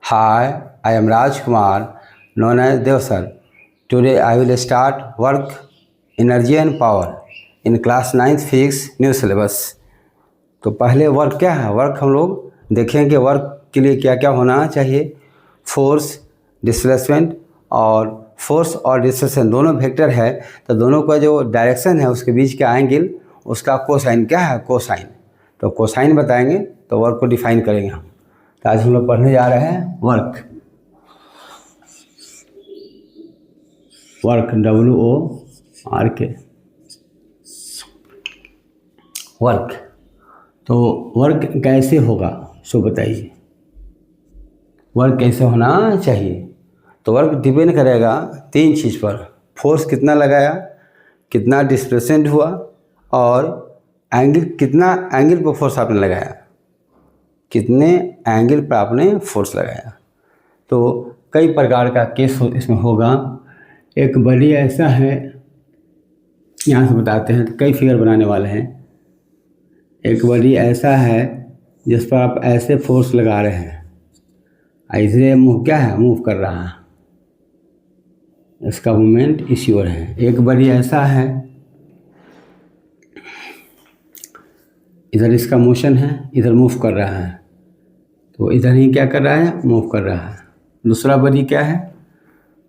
Hi, I am Raj Kumar, known as Dev sir. Today I will start work energy and power in class 9th physics new syllabus. तो पहले work क्या है? Work हम लोग देखेंगे work के लिए क्या क्या होना चाहिए। फोर्स, डिस्प्लेसमेंट और फोर्स और डिस्प्लेसमेंट दोनों वेक्टर है, तो दोनों का जो डायरेक्शन है उसके बीच का एंगल, उसका कोसाइन क्या है? कोसाइन। तो कोसाइन बताएंगे तो वर्क को डिफाइन करेंगे हम। तो आज हम लोग पढ़ने जा रहे हैं वर्क। WORK। वर्क तो वर्क कैसे होगा सो बताइए, वर्क कैसे होना चाहिए। तो वर्क डिपेंड करेगा तीन चीज़ पर। फोर्स कितना लगाया, कितना डिस्प्लेसमेंट हुआ, और एंगल, कितना एंगल पर फोर्स आपने लगाया, कितने एंगल पर आपने फोर्स लगाया। तो कई प्रकार का केस इसमें होगा। एक बॉडी ऐसा है, यहाँ से बताते हैं, कई फिगर बनाने वाले हैं। एक बॉडी ऐसा है जिस पर आप ऐसे फोर्स लगा रहे हैं, ऐसे मूव क्या है, मूव कर रहा है, इसका मूवमेंट इसी ओर है। एक बॉडी ऐसा है, इधर इसका मोशन है, इधर मूव कर रहा है, तो इधर ही क्या कर रहा है, मूव कर रहा है। दूसरा बॉडी क्या है,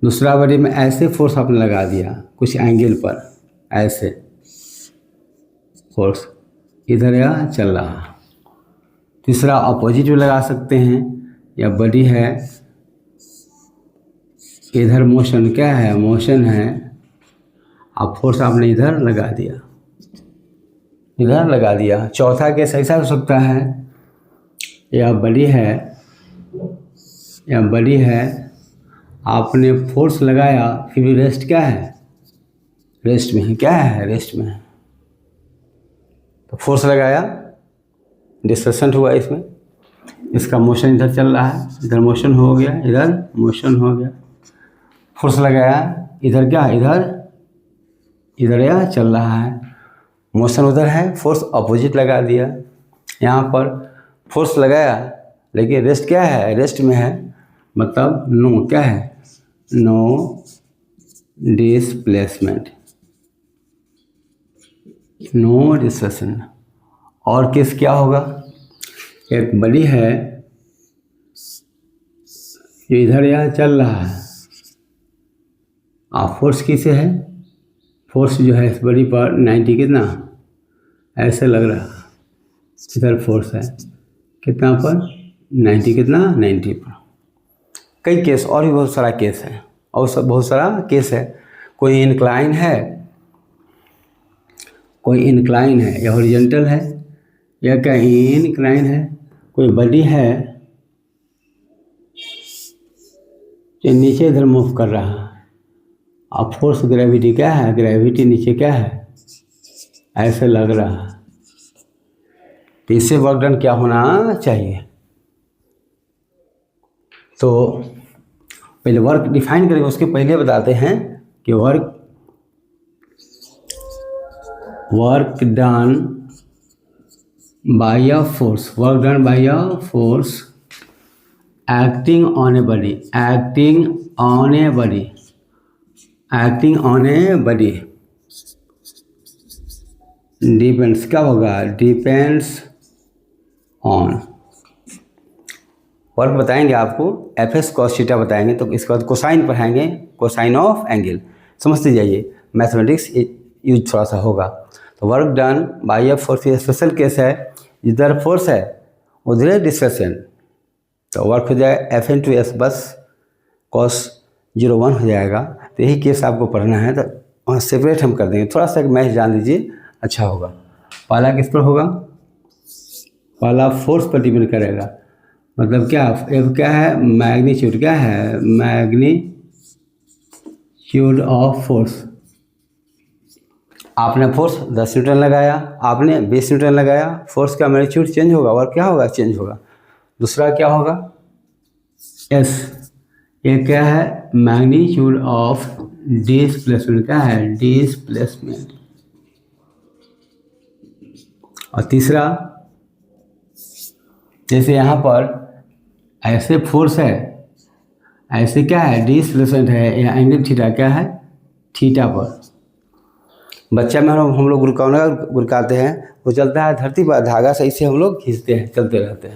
दूसरा बॉडी में ऐसे फोर्स आपने लगा दिया कुछ एंगल पर, ऐसे फोर्स इधर या चल रहा। तीसरा अपोजिट भी लगा सकते हैं, या बॉडी है, इधर मोशन क्या है, मोशन है, आप फोर्स आपने इधर लगा दिया, इधर लगा दिया। चौथा केस ऐसा हो सकता है, या बॉडी है, या बॉडी है, आपने फोर्स लगाया, फिर भी रेस्ट क्या है, रेस्ट में है, क्या है, रेस्ट में है। तो फोर्स लगाया, डिस्प्लेसमेंट हुआ इसमें, इसका मोशन इधर चल रहा है, इधर मोशन हो गया, इधर मोशन हो गया। फोर्स लगाया, इधर क्या, इधर या चल रहा है, मोशन उधर है, फोर्स अपोजिट लगा दिया। यहाँ पर फोर्स लगाया लेकिन रेस्ट क्या है, रेस्ट में है, मतलब नो क्या है, नो डिस्प्लेसमेंट, नो डिस्प्लेसमेंट। और केस क्या होगा, एक बॉडी है जो इधर यहाँ चल रहा है, आप फोर्स किसे है, फोर्स जो है इस बॉडी पर 90 कितना ऐसे लग रहा है, इधर फोर्स है कितना पर 90, कितना 90 पर। कई केस और भी बहुत सारा केस है, और सब बहुत सारा केस है। कोई इंक्लाइन है, कोई इंक्लाइन है, या हॉरिजॉन्टल है, या क्या इंक्लाइन है। कोई बॉडी है जो नीचे इधर मूव कर रहा है, अब फोर्स ग्रेविटी क्या है, ग्रेविटी नीचे क्या है, ऐसे लग रहा है। तो इससे वर्क डन क्या होना चाहिए। तो पहले वर्क डिफाइन करेंगे, उसके पहले बताते हैं कि work done by a force, work done by a force acting on a body, acting on a body, acting on a body depends, क्या होगा, डिपेंड्स ऑन। वर्क बताएंगे आपको, एफ.एस. cos थीटा बताएंगे, तो इसके बाद कोसाइन पढ़ाएंगे, कोसाइन ऑफ एंगल। समझते जाइए, मैथमेटिक्स यूज थोड़ा सा होगा। तो work done by a force, special case है, इधर फोर्स है उधर डिस्प्लेसमेंट, तो वर्क हो जाए F/S, बस cos 0 1 हो जाएगा। तो यही केस आपको पढ़ना है, तो वहाँ सेपरेट हम कर देंगे। थोड़ा सा मैथ जान लीजिए, अच्छा होगा। पहला किस पर होगा, पहला फोर्स पर डिपेंड करेगा, मतलब क्या, एक क्या है, मैग्नीट्यूड, क्या है, मैग्नीट्यूड ऑफ फोर्स। आपने फोर्स 10 न्यूटन लगाया, आपने 20 न्यूटन लगाया, फोर्स का मैग्नीट्यूड चेंज होगा, और क्या होगा, चेंज होगा। दूसरा क्या होगा, एस, ये क्या है, मैग्नीट्यूड ऑफ डिस्प्लेसमेंट, क्या है, डिस्प्लेसमेंट। और तीसरा, जैसे यहाँ पर ऐसे फोर्स है, ऐसे क्या है डिस्प्लेसमेंट है, या एंगल थीटा क्या है थीटा पर। बच्चा में हम लोग गुरकाते हैं, वो चलता है धरती पर, धागा सही से हम लोग खींचते हैं, चलते रहते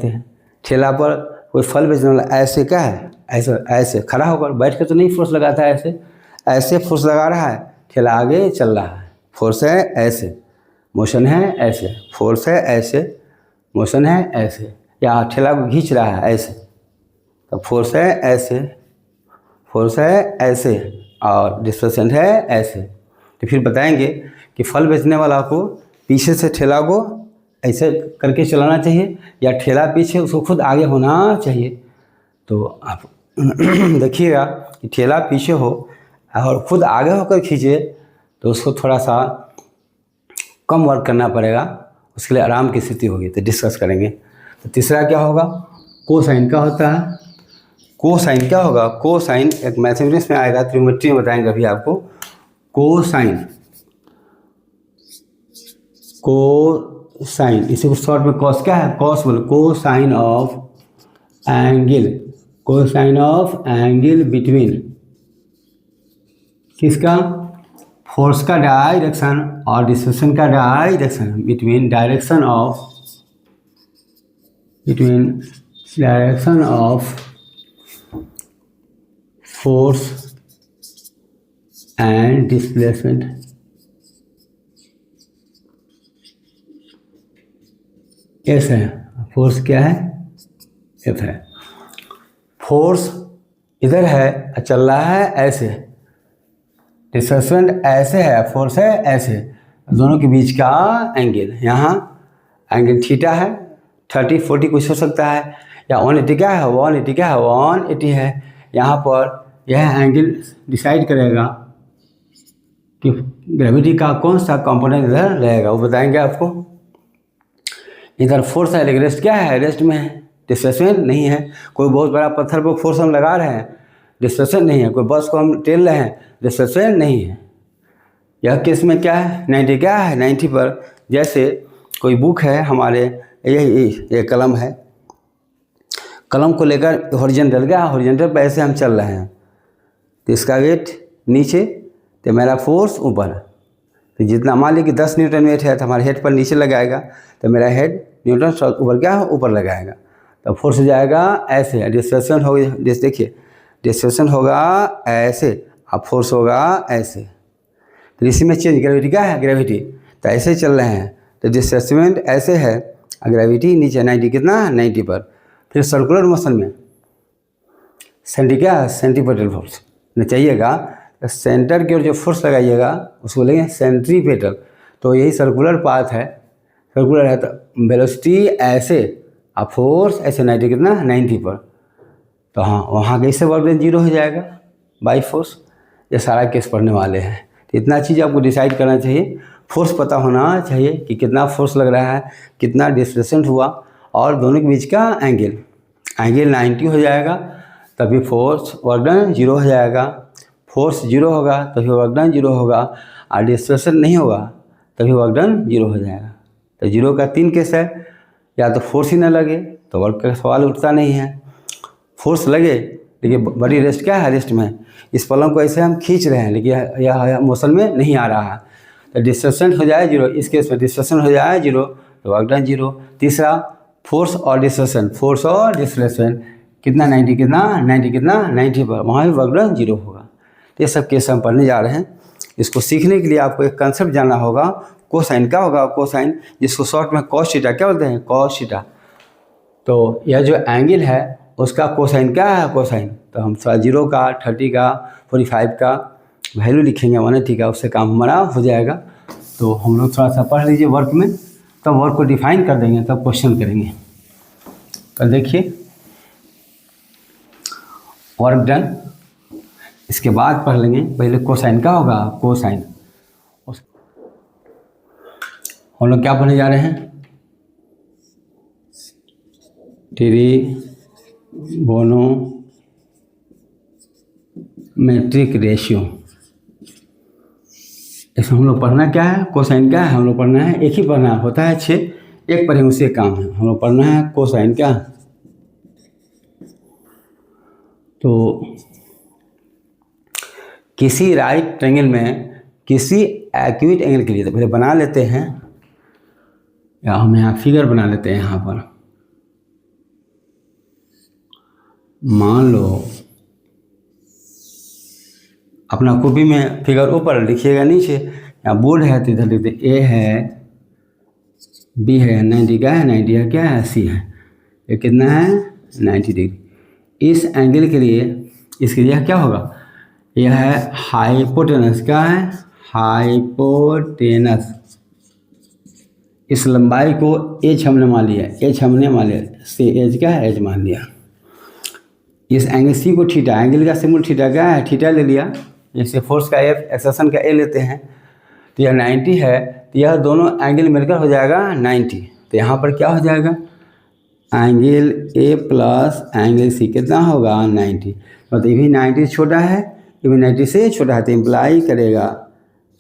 हैं। ठेला पर कोई फल बेचने वाला ऐसे क्या है, ऐसे खड़ा होकर, बैठ कर तो नहीं फोर्स लगाता है, ऐसे फोर्स लगा रहा है, ठेला आगे चल रहा है, फोर्स है ऐसे, मोशन है ऐसे, फोर्स है ऐसे, मोशन है ऐसे, या ठेला को खींच रहा है ऐसे, तो फोर्स है ऐसे, फोर्स है ऐसे, और डिस्प्लेसमेंट है ऐसे। तो फिर बताएंगे कि फल बेचने वाला को पीछे से ठेला को ऐसे करके चलाना चाहिए, या ठेला पीछे उसको खुद आगे होना चाहिए। तो आप देखिएगा कि ठेला पीछे हो और खुद आगे होकर खींचे, तो उसको थोड़ा सा कम वर्क करना पड़ेगा, उसके लिए आराम की स्थिति होगी। तो डिस्कस करेंगे। तो तीसरा क्या होगा, कोसाइन का होता है। कोसाइन क्या होगा, कोसाइन एक मैथमेटिक्स में आएगा, त्रिमेट्री में बताएंगे अभी आपको। कोसाइन, कोसाइन इसी को शॉर्ट में कॉस क्या है, कॉस बोल, cosine of angle, cosine of angle between किसका, फोर्स का डायरेक्शन और डिस्प्लेसमेंट का direction, between direction of force and displacement. S है, फोर्स क्या है, एफ है। फोर्स इधर है, चल रहा है ऐसे, डिस्प्लेसमेंट ऐसे है, फोर्स है ऐसे, दोनों के बीच का एंगल, यहाँ एंगल थीटा है, 30 40 कुछ हो सकता है, या 180 क्या है, 180 क्या है, 180 है। यहाँ पर यह एंगल डिसाइड करेगा कि ग्रेविटी का कौन सा कंपोनेंट इधर रहेगा, वो बताएंगे आपको। इधर फोर्स है लेकिन रेस्ट क्या है, रेस्ट में है, डिस्प्लेसमेंट नहीं है। कोई बहुत बड़ा पत्थर पर फोर्स हम लगा रहे हैं, डिस्प्लेसमेंट नहीं है। कोई बस को हम टेल रहे हैं, डिस्प्लेसमेंट नहीं है। यह केस में क्या है, 90 क्या है, 90 पर। जैसे कोई बुक है हमारे, ये कलम है, कलम को लेकर हॉरिजॉन्टल क्या, हॉरिजॉन्टल पर ऐसे हम चल रहे हैं, तो इसका वेट नीचे, तो मेरा फोर्स ऊपर। तो जितना मान लीजिए कि 10 न्यूटन वेट है, तो हमारे हेड पर नीचे लगाएगा, तो मेरा हेड न्यूटन ऊपर क्या है, ऊपर लगाएगा, तो फोर्स हो जाएगा ऐसे। डिस्प्लेसमेंट होगी, देखिए डिस्प्लेसमेंट होगा ऐसे, अब फोर्स होगा ऐसे। तो इसी में चेंज, ग्रेविटी क्या है, ग्रेविटी तो ऐसे चल रहे हैं, तो डिस्प्लेसमेंट ऐसे है, ग्रेविटी नीचे 90 कितना, 90 पर। फिर सर्कुलर मोशन में सेंटीपिटल फोर्स चाहिएगा, तो सेंटर की ओर जो फोर्स लगाइएगा उसको लेंगे सेंट्रीपिटल। तो यही सर्कुलर पाथ है, सर्कुलर है, तो वेलोसिटी ऐसे, अब फोर्स ऐसे 90 कितना, 90 पर। तो हाँ, वहाँ कैसे वर्क डन 0 हो जाएगा बाई फोर्स। ये सारा केस पढ़ने वाले हैं, तो इतना चीज़ आपको डिसाइड करना चाहिए। फोर्स पता होना चाहिए कि कितना फोर्स लग रहा है, कितना डिस्प्लेसमेंट हुआ, और दोनों के बीच का एंगल 90 हो जाएगा, तभी फोर्स वर्क डन 0 हो जाएगा। फोर्स 0 होगा तभी वर्क डन 0 होगा, और डिस्प्लेसमेंट नहीं होगा तभी वर्क डन 0 हो जाएगा। तो 0 का 3 केस है, या तो फोर्स ही ना लगे तो वर्क का सवाल उठता नहीं है, फोर्स लगे लेकिन बड़ी रेस्ट क्या है, रेस्ट में इस पलंग को ऐसे हम खींच रहे हैं लेकिन यह मोशन में नहीं आ रहा है, तो डिस्प्लेसमेंट हो जाए 0। इस केस में डिस्प्लेसमेंट हो जाए 0 तो वर्क डन 0। तीसरा फोर्स और डिस्प्लेसमेंट, फोर्स और डिस्प्लेसमेंट कितना, 90 कितना, 90 कितना, 90 पर, वहाँ भी वर्क डन 0 होगा। तो ये सब केस हम पढ़ने जा रहे हैं। इसको सीखने के लिए आपको एक कंसेप्ट जानना होगा, कोसाइन क्या होगा, कोसाइन जिसको शॉर्ट में कॉस थीटा क्या बोलते हैं, कॉस थीटा। तो यह जो एंगल है उसका कोसाइन क्या है, कोसाइन। तो हम थोड़ा 0 का, 30 का, 45 का वैल्यू लिखेंगे, 180 का, उससे काम हमारा हो जाएगा। तो हम लोग थोड़ा सा पढ़ लीजिए वर्क में, तब वर्क को डिफाइन कर देंगे, तब क्वेश्चन करेंगे। तो देखिए वर्क डन, इसके बाद पढ़ लेंगे। पहले कोसाइन का होगा, कोसाइन हम लोग क्या पढ़ने जा रहे हैं, ट्रिगोनोमेट्रिक रेशियो। इसमें हम लोग पढ़ना क्या है, कोसाइन क्या है, हम लोग पढ़ना है, एक ही पढ़ना होता है 6, एक पर ही उसे काम है, हम लोग पढ़ना है कोसाइन क्या। तो किसी राइट ट्रायंगल में किसी एक्यूट एंगल के लिए, तो पहले बना लेते हैं, या हम यहाँ फिगर बना लेते हैं। यहाँ पर मान लो अपना कॉपी में फिगर ऊपर लिखिएगा, नीचे यहाँ बोर्ड है तो इधर लिखते ए है, बी है, 90 क्या है, 90 है, क्या है, सी है, ये कितना है 90 डिग्री। इस एंगल के लिए इसके लिए क्या होगा, यह है हाइपोटेनस, क्या है हाइपोटेनस। इस लंबाई को एच हमने मान लिया, एच हमने मान लिया, सी एच क्या है, एच मान लिया। इस एंगल सी को थीटा, एंगल का सिंबल थीटा क्या है, थीटा ले लिया। जैसे फोर्स का एफ, एक्सेशन का ए लेते हैं, तो यह 90 है, तो यह दोनों एंगल मिलकर हो जाएगा 90। तो यहाँ पर क्या हो जाएगा, angle A plus angle C कितना होगा 90। मतलब ये भी 90 छोटा है, ये भी 90 से छोटा है, तो इम्प्लाई करेगा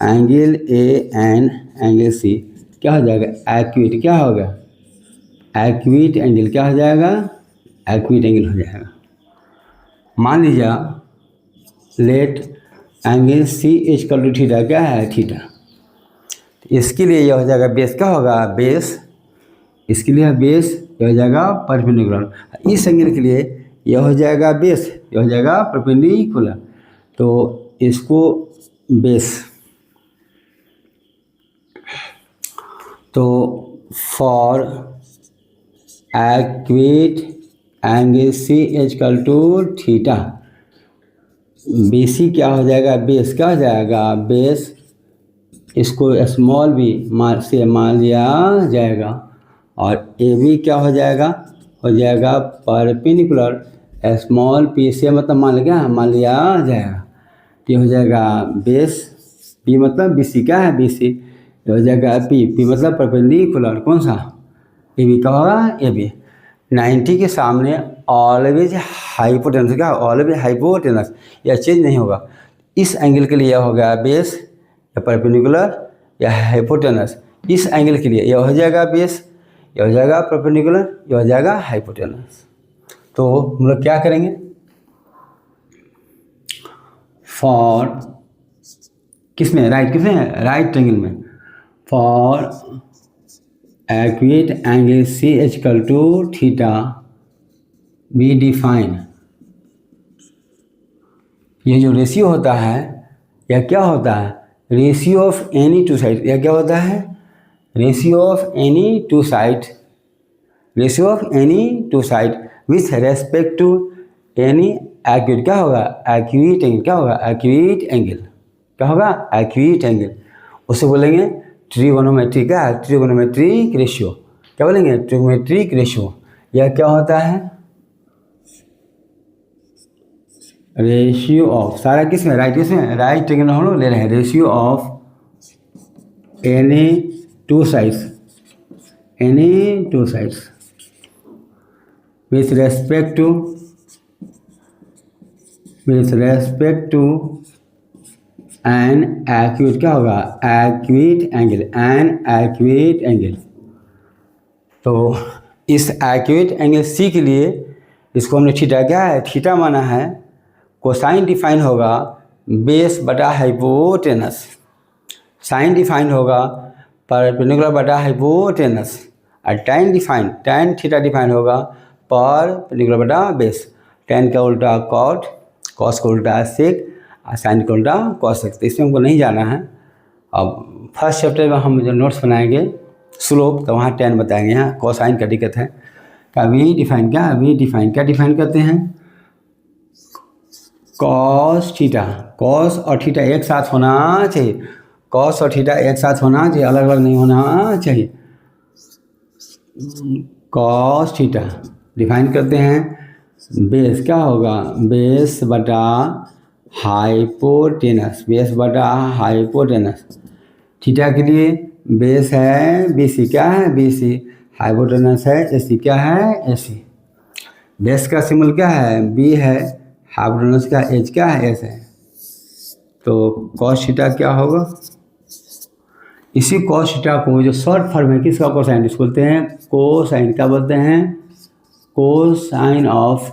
angle A and angle C क्या हो जाएगा, एक्यूट क्या होगा, एक्यूट एंगल क्या हो जाएगा, एक्यूट एंगल हो जाएगा। मान लीजिए let angle C is equal to theta, क्या है थीटा। इसके लिए यह हो जाएगा बेस, क्या होगा बेस, इसके लिए बेस यह हो जाएगा परपेंडिकुलर। इस एंगल के लिए यह हो जाएगा बेस, यह हो जाएगा परपेंडिकुलर। तो इसको बेस, तो for acute angle C is equal to theta, B C क्या हो जाएगा, बेस क्या हो जाएगा, बेस, इसको स्मॉल बी से मान लिया जाएगा, और ए बी क्या हो जाएगा, हो जाएगा परपेंडिकुलर, स्मॉल पी से मतलब मान लिया जाएगा। ये हो जाएगा बेस, बी मतलब बी सी क्या है, बी सी, हो जाएगा पी, पी मतलब परपेंडिकुलर, कौन सा, ए बी का होगा, ए बी। 90 के सामने ऑलवेज हाइपोटेनस, क्या ऑलवेज हाइपोटेनस, यह चेंज नहीं होगा। इस एंगल के लिए यह हो गया बेस या परपेंडिकुलर या हाइपोटेनस। इस एंगल के लिए यह हो जाएगा बेस, यह हो जाएगा परपेंडिकुलर, यह हो जाएगा हाइपोटेनस। तो हम लोग क्या करेंगे, फॉर किसमें, राइट, किसमें, राइट ट्रायंगल में, for acute angle C is equal to theta we define, ये जो रेशियो होता है यह क्या होता है, ratio of any two side, यह क्या होता है, ratio of any two side, ratio of any two side with respect to any acute, क्या होगा एक्यूट एंगल, क्या होगा एक्यूट एंगल, क्या होगा एक्यूट एंगल। उसे बोलेंगे ट्रिगोनोमेट्रिक, क्या ट्रिगोनोमेट्रिक रेशियो, क्या बोलेंगे ट्रिगोनोमेट्रिक रेशियो। यह क्या होता है, रेशियो ऑफ, सारा किस में, राइट, किस में, राइट ट्रायंगल हम लोग ले रहे हैं, ratio of any two sides, any two sides with respect to an acute, क्या होगा acute angle, an acute angle। तो इस acute angle C के लिए इसको हमने थीटा, क्या है थीटा माना है। कोसाइन डिफाइन होगा बेस बटा हाइपोटेनस, साइन डिफाइन होगा परपेंडिकुलर बटा हाइपोटेनस, और tan define, tan theta define होगा परपेंडिकुलर बटा बेस। tan का उल्टा कॉट, कॉस का उल्टा सेक, और साइन का उल्टा कॉसेक। तो इसमें हमको नहीं जाना है। अब फर्स्ट चैप्टर में हम जो नोट्स बनाएंगे स्लोप, तो वहाँ tan बताएंगे, यहाँ कोसाइन का दिक्कत है। का वी डिफाइन, क्या वी डिफाइन, क्या डिफाइन करते हैं, कॉस थीटा, कॉस और थीटा एक साथ होना चाहिए, कॉस और थीटा एक साथ होना चाहिए, अलग अलग नहीं होना चाहिए। कॉस थीटा डिफाइन करते हैं, बेस क्या होगा, बेस बटा हाइपोटेनस, बेस बटा हाइपोटेनस। थीटा के लिए बेस है बी सी, क्या है बी सी, हाइपोटेनस है ए सी, क्या है ए सी। बेस का सिंबल क्या है बी है, हाइपोटेनस का एच क्या है एस है। तो कॉस थीटा क्या होगा, इसी कॉस थीटा को जो शॉर्ट फॉर्म है किसका कोसाइन इसको बोलते हैं कोसाइन। क्या बोलते हैं cosine of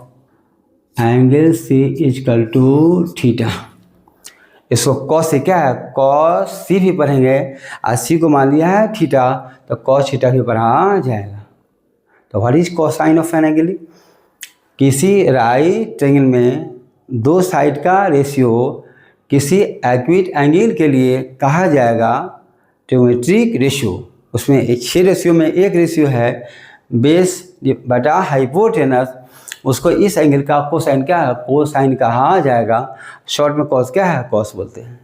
angle C equal to theta. इसको कॉस से क्या है कॉस सी भी पढ़ेंगे और सी को मान लिया है थीटा तो कॉस थीटा भी पढ़ा जाएगा। तो what is cosine of an angle. किसी राइट ट्रायंगल में दो साइड का रेशियो किसी एक्यूट एंगल के लिए कहा जाएगा ट्रिग्नोमेट्रिक रेशियो। उसमें एक 6 रेशियो में एक रेशियो है बेस बटा हाइपोटेनस, उसको इस एंगल का कोसाइन क्या है कोसाइन कहा जाएगा। शॉर्ट में कॉस क्या है कॉस बोलते हैं।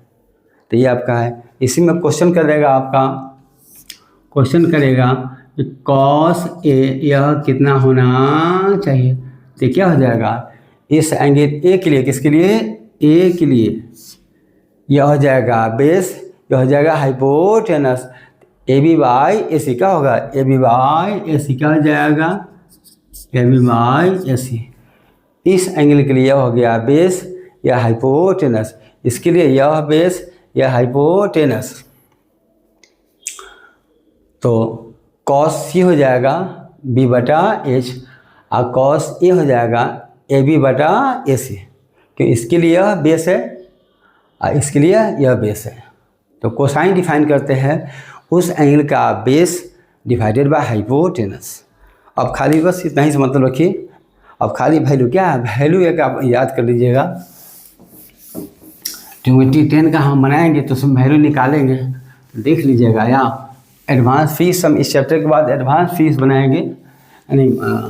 तो ये आपका है। इसी में क्वेश्चन करेगा आपका क्वेश्चन करेगा कि कॉस ए यह कितना होना चाहिए। तो क्या हो जाएगा इस एंगल ए के लिए किसके लिए ए के लिए यह हो जाएगा बेस, यह हो जाएगा हाइपोटेनस। ए बी बाई ए सी क्या होगा ए बी बाई ए सी क्या हो जाएगा ए बी बाई ए सी। इस एंगल के लिए यह हो गया बेस या हाइपोटेनस, इसके लिए यह बेस या हाइपोटेनस। तो कॉस सी हो जाएगा बी बटा एच और कॉस ए हो जाएगा ए बी बटा ए सी, क्योंकि इसके लिए यह बेस है और इसके लिए यह बेस है। तो कोसाइन डिफाइन करते हैं उस एंगल का बेस डिवाइडेड बाय हाइपोटेनस। अब खाली बस इतना ही से मतलब रखिए। अब खाली वैल्यू क्या है वैल्यू एक आप याद कर लीजिएगा। ट्रिग्नोमेट्री 10 का हम बनाएंगे तो उसमें वैल्यू निकालेंगे देख लीजिएगा। या एडवांस फीस हम इस चैप्टर के बाद एडवांस फीस बनाएंगे, यानी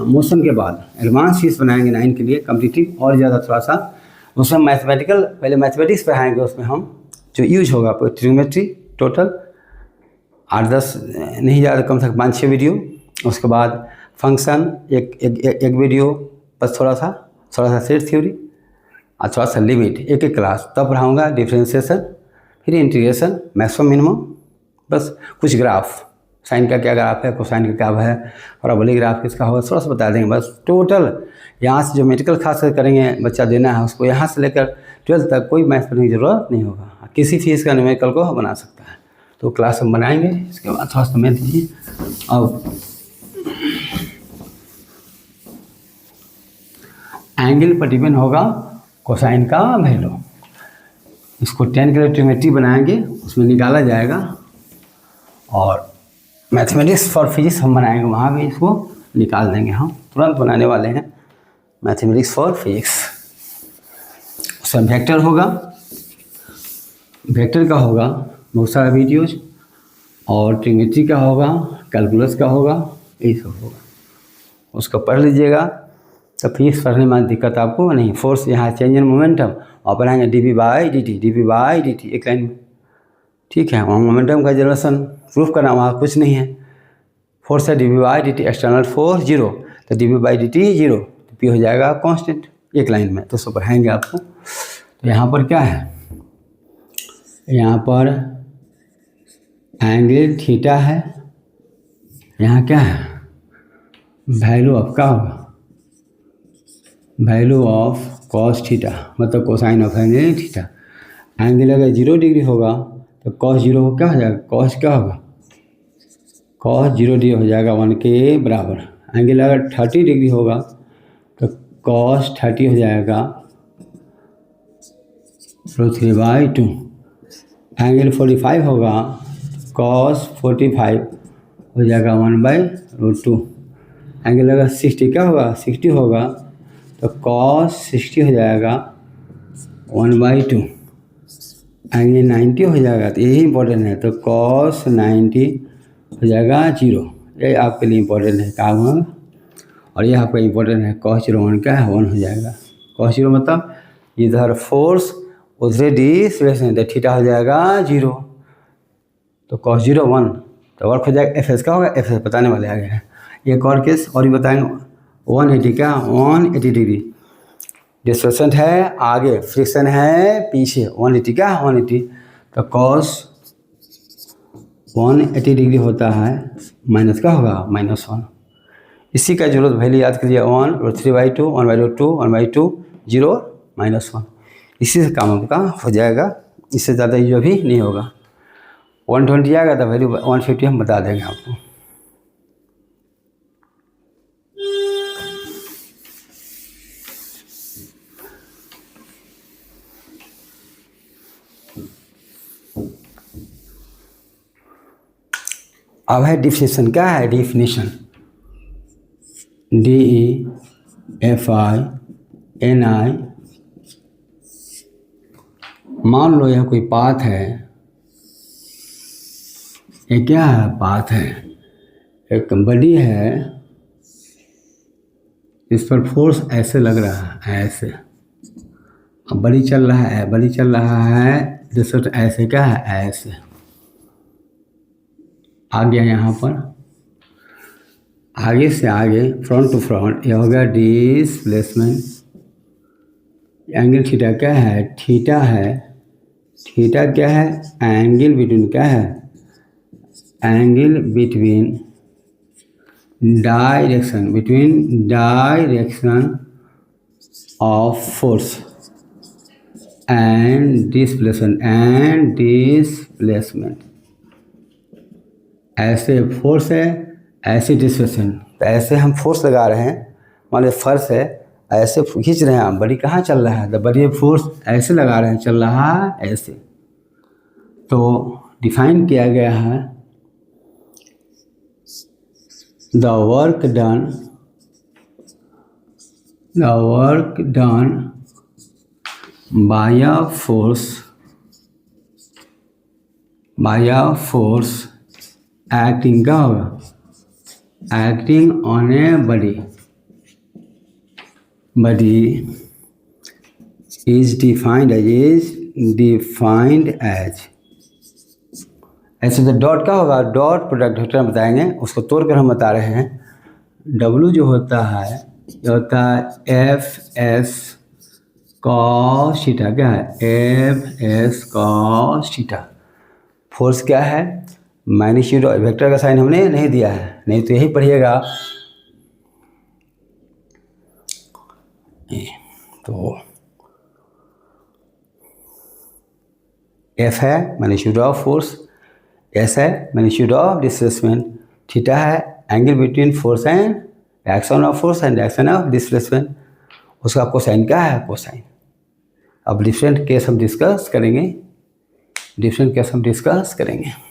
मोशन के बाद एडवांस फीस बनाएंगे 9 के लिए कम्पिटिटिव और ज़्यादा थोड़ा सा। उसमें मैथमेटिकल पहले मैथमेटिक्स पढ़ाएंगे, उसमें हम जो यूज होगा ट्रिग्नोमेट्री टोटल 8-10 नहीं ज़्यादा कम से कम 5-6 वीडियो। उसके बाद फंक्शन एक वीडियो बस थोड़ा सा सेट थ्योरी और थोड़ा सा लिमिट एक क्लास। तब पढ़ाऊँगा डिफ्रेंशिएशन फिर इंटीग्रेशन मैक्सिमम मिनिमम, बस कुछ ग्राफ साइन का क्या ग्राफ है कोसाइन का क्या है पैराबोलिक ग्राफ किसका होगा थोड़ा सा बता देंगे बस। टोटल यहाँ से जो मेडिकल खास कर करेंगे बच्चा देना है उसको यहाँ से लेकर 12th तक कोई मैथ पढ़ने की ज़रूरत नहीं होगा। किसी फीस का न्यूमेरिकल को बना सकता है। तो क्लास हम बनाएंगे इसके बाद थोड़ा समय दीजिए। अब एंगल पर डिपेंड होगा कोसाइन का वैल्यू। इसको 10 के लिए ट्रिग्नोमेट्री बनाएंगे उसमें निकाला जाएगा और मैथमेटिक्स फॉर फिजिक्स हम बनाएंगे वहाँ भी इसको निकाल देंगे। हम तुरंत बनाने वाले हैं मैथमेटिक्स फॉर फिजिक्स। उसमें वेक्टर होगा, वेक्टर का होगा बहुत सारा वीडियोज और ट्रिग्नोमेट्री का होगा कैलकुलस का होगा यही सब होगा। उसको पढ़ लीजिएगा तो फिजिक्स पढ़ने में दिक्कत आपको नहीं। फोर्स यहाँ चेंज इन मोमेंटम और पढ़ाएंगे D V by D T एक लाइन में ठीक है। वहाँ मोमेंटम का जनरेशन प्रूफ करना वहाँ कुछ नहीं है। फोर्स है D V by D T external force 0 तो D V by D T 0 तो पी हो जाएगा कांस्टेंट एक लाइन में। तो उसको पढ़ाएंगे आपको। तो यहाँ पर क्या है यहाँ पर एंगल थीटा है, यहाँ क्या है वैल्यू ऑफ क्या होगा वैल्यू ऑफ कॉस थीटा मतलब cosine of angle theta. Angle अगर 0 डिग्री होगा तो कॉस 0 हो क्या हो जाएगा कॉस क्या होगा कॉस 0 डिग्री हो जाएगा 1 के बराबर। एंगल अगर 30 डिग्री होगा तो कॉस 30 हो जाएगा √3/2। एंगल 45 होगा कॉस 45 हो जाएगा 1/√2। एंगल अगर 60 क्या होगा 60 होगा तो कॉस 60 हो जाएगा 1/2। एंगल 90 हो जाएगा तो यही इंपॉर्टेंट है तो कॉस 90 हो जाएगा 0। ये आपके लिए इंपॉर्टेंट है काम होगा। और ये आपका इंपॉर्टेंट है कॉस 0 1 क्या है 1 हो जाएगा। कॉस 0 मतलब इधर फोर्स उधर डिस्प्लेसमेंट तो थीटा हो जाएगा 0 तो कॉस 0 1 तो वर्क हो जाएगा एफ एस का होगा एफ एस बताने वाले आ गए हैं। एक और केस और भी बताएंगे 180 क्या 180 डिग्री डिस्प्लेसमेंट है आगे फ्रिक्शन है पीछे 180 क्या 180 तो कॉस 180 डिग्री होता है माइनस का होगा -1। इसी का जरूरत वैल्यू याद कीजिए 1/3/2 1/2 1/2 0 -1। इसी से काम आपका हो जाएगा, इससे ज़्यादा जो भी नहीं होगा। 120 आएगा तो वैल्यू 150 हम बता देंगे आपको। अब है डिफिनेशन। क्या है डिफिनेशन? DEFINI। मान लो यह कोई पाथ है, ये क्या है? पाथ है। एक बॉडी है, इस पर फोर्स ऐसे लग रहा है, ऐसे। अब बॉडी चल रहा है, बॉडी चल रहा है, दूसरा ऐसे क्या है? ऐसे आ गया यहाँ पर, आगे से आगे, फ्रंट टू फ्रंट, यह हो गया डिस्प्लेसमेंट। एंगल थीटा क्या है? थीटा है। थीटा क्या है? एंगल बिटवीन, क्या है? Angle between direction, between direction of force and displacement. ऐसे फोर्स है, ऐसे डिस्प्लेसमेंट। तो ऐसे हम फोर्स लगा रहे हैं, मान लो फर्श है, ऐसे खींच रहे हैं हम, बॉडी कहाँ चल रहा है? तो बॉडी फोर्स ऐसे लगा रहे हैं, चल रहा है ऐसे। तो डिफाइन किया गया है, the work done by a force acting, क्या होगा? Acting on a body is defined as. ऐसे तो डॉट क्या होगा? डॉट प्रोडक्ट वेक्टर बताएंगे, उसको तोड़ कर हम बता रहे हैं। W जो होता है, ये होता है FS cos थीटा। क्या है? FS cos theta. फोर्स क्या है? मैग्नीट्यूड। वेक्टर का साइन हमने नहीं दिया है, नहीं तो यही पढ़िएगा। तो F है मैग्नीट्यूड ऑफ फोर्स, S है मैग्नीट्यूड ऑफ डिस्प्लेसमेंट, थीटा है angle between force and action of force and action of displacement. उसका कोसाइन क्या है? कोसाइन। अब डिफरेंट केस हम डिस्कस करेंगे।